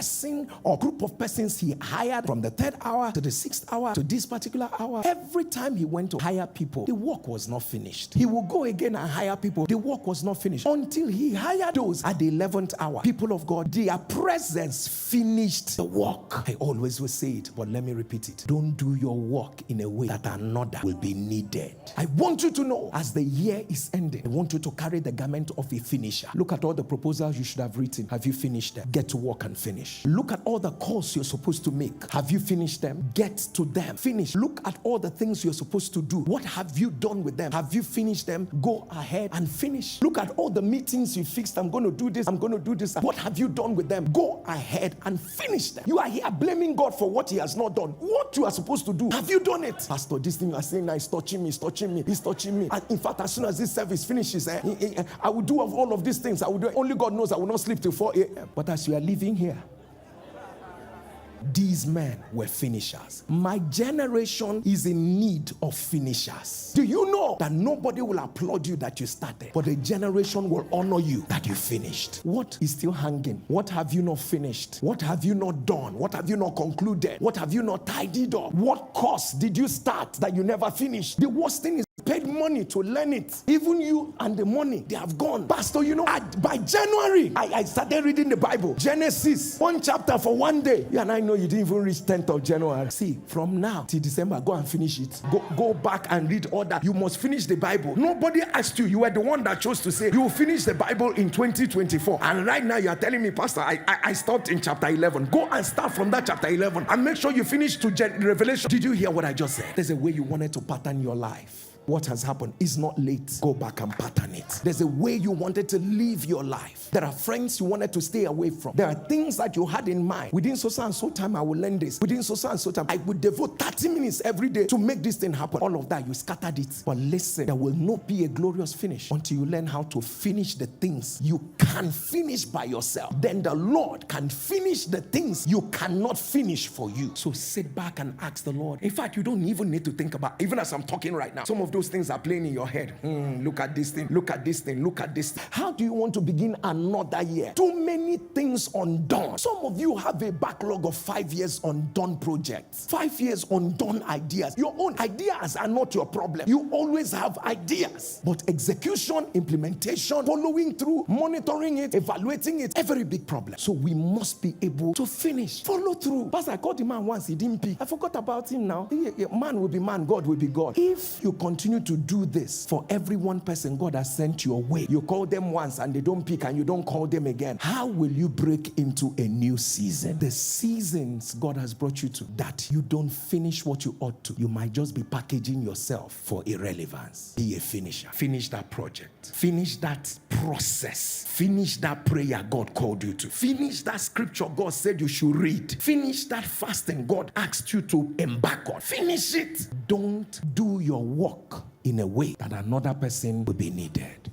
person or group of persons he hired from the 3rd hour to the 6th hour to this particular hour, every time he went to hire people, the work was not finished. He will go again and hire people. The work was not finished until he hired those at the 11th hour. People of God, their presence finished the work. I always will say it, but let me repeat it. Don't do your work in a way that another will be needed. I want you to know, as the year is ending, I want you to carry the garment of a finisher. Look at all the proposals you should have written. Have you finished them? Get to work and finish. Look at all the calls you're supposed to make. Have you finished them? Get to them. Finish. Look at all the things you're supposed to do. What have you done with them? Have you finished them? Go ahead and finish. Look at all the meetings you fixed. I'm going to do this. I'm going to do this. What have you done with them? Go ahead and finish them. You are here blaming God for what he has not done. What you are supposed to do, have you done it? Pastor, this thing you are saying now is touching me, it's touching me, it's touching me. And in fact, as soon as this service finishes, I will do all of these things. I will do. Only God knows I will not sleep till 4 a.m. But as you are living here, these men were finishers. My generation is in need of finishers. Do you know that nobody will applaud you that you started, but a generation will honor you that you finished? What is still hanging? What have you not finished? What have you not done? What have you not concluded? What have you not tidied up? What course did you start that you never finished? The worst thing is paid money to learn it. Even you and the money, they have gone. Pastor, you know, by January, I started reading the Bible. Genesis, 1 chapter for 1 day. You and I know you didn't even reach 10th of January. See, from now till December, go and finish it. Go back and read order. You must finish the Bible. Nobody asked you. You were the one that chose to say, you will finish the Bible in 2024. And right now, you are telling me, Pastor, I stopped in chapter 11. Go and start from that chapter 11 and make sure you finish to Revelation. Did you hear what I just said? There's a way you wanted to pattern your life. What has happened is not late. Go back and pattern it. There's a way you wanted to live your life. There are friends you wanted to stay away from. There are things that you had in mind. Within so and so time, I will learn this. Within so and so time, I would devote 30 minutes every day to make this thing happen. All of that, you scattered it. But listen, there will not be a glorious finish until you learn how to finish the things you can finish by yourself. Then the Lord can finish the things you cannot finish for you. So sit back and ask the Lord. In fact, you don't even need to think about, even as I'm talking right now, some of those things are playing in your head. Look at this thing, look at this thing, look at this. How do you want to begin another year? Too many things undone. Some of you have a backlog of 5 years undone projects, 5 years undone ideas. Your own ideas are not your problem. You always have ideas, but execution, implementation, following through, monitoring it, evaluating it, a very big problem. So we must be able to finish, follow through. Pastor, I called the man once, he didn't pick. I forgot about him now. Man will be man, God will be God. If you continue to do this for every one person God has sent your way, you call them once and they don't pick and you don't call them again, how will you break into a new season? The seasons God has brought you to, that you don't finish what you ought to, you might just be packaging yourself for irrelevance. Be a finisher. Finish that project. Finish that process. Finish that prayer God called you to. Finish that scripture God said you should read. Finish that fasting God asked you to embark on. Finish it. Don't do your work in a way that another person will be needed.